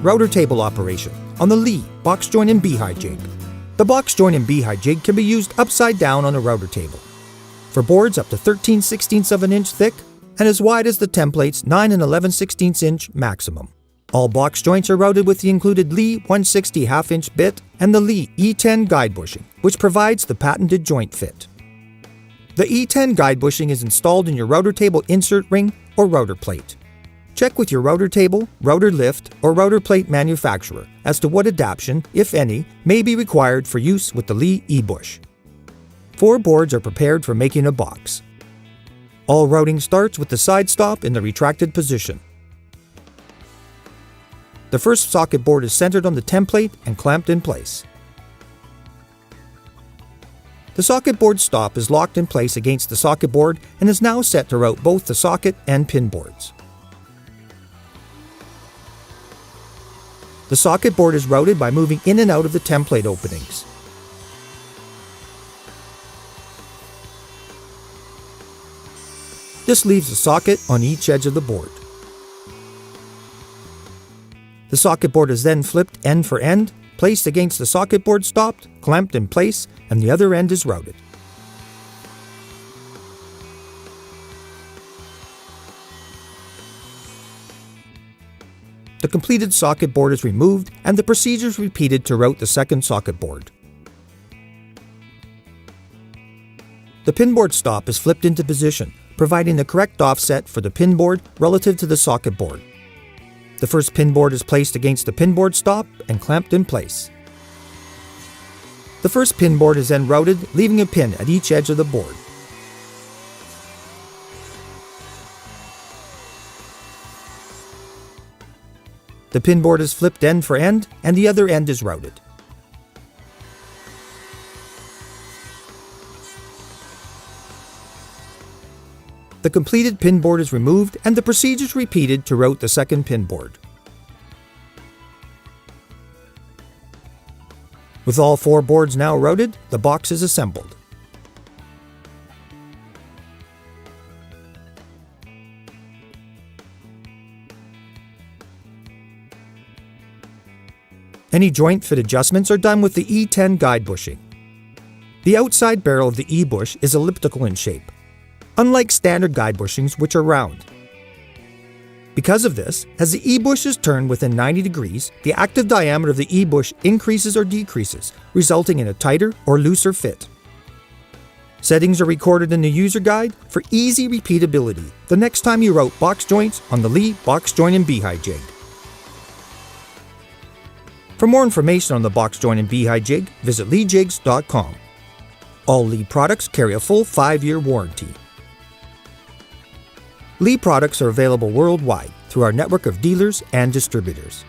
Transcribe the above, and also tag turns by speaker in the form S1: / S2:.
S1: router table operation on the Leigh box joint and Beehive Jig. The box joint and Beehive Jig can be used upside down on a router table for boards up to 13/16 of an inch thick and as wide as the template's 9 11/16 inch maximum. All box joints are routed with the included Leigh 160 half-inch bit and the Leigh E10 guide bushing, which provides the patented joint fit. The E10 guide bushing is installed in your router table insert ring or router plate. Check with your router table, router lift, or router plate manufacturer as to what adaptation, if any, may be required for use with the Leigh E-bush. 4 boards are prepared for making a box. All routing starts with the side stop in the retracted position. The first socket board is centered on the template and clamped in place. The socket board stop is locked in place against the socket board and is now set to route both the socket and pin boards. The socket board is routed by moving in and out of the template openings. This leaves a socket on each edge of the board. The socket board is then flipped end for end, placed against the socket board stopped, clamped in place, and the other end is routed. The completed socket board is removed and the procedure is repeated to route the second socket board. The pinboard stop is flipped into position, providing the correct offset for the pinboard relative to the socket board. The first pinboard is placed against the pinboard stop and clamped in place. The first pinboard is then routed, leaving a pin at each edge of the board. The pinboard is flipped end for end, and the other end is routed. The completed pinboard is removed and the procedure is repeated to route the second pinboard. With all 4 boards now routed, the box is assembled. Any joint fit adjustments are done with the E10 guide bushing. The outside barrel of the E-bush is elliptical in shape, unlike standard guide bushings which are round. Because of this, as the E-bush is turned within 90 degrees, the active diameter of the E-bush increases or decreases, resulting in a tighter or looser fit. Settings are recorded in the user guide for easy repeatability the next time you route box joints on the Leigh box joint and Beehive Jig. For more information on the box joint and Beehive Jig, visit leigjigs.com. All Leigh products carry a full 5-year warranty. Leigh products are available worldwide through our network of dealers and distributors.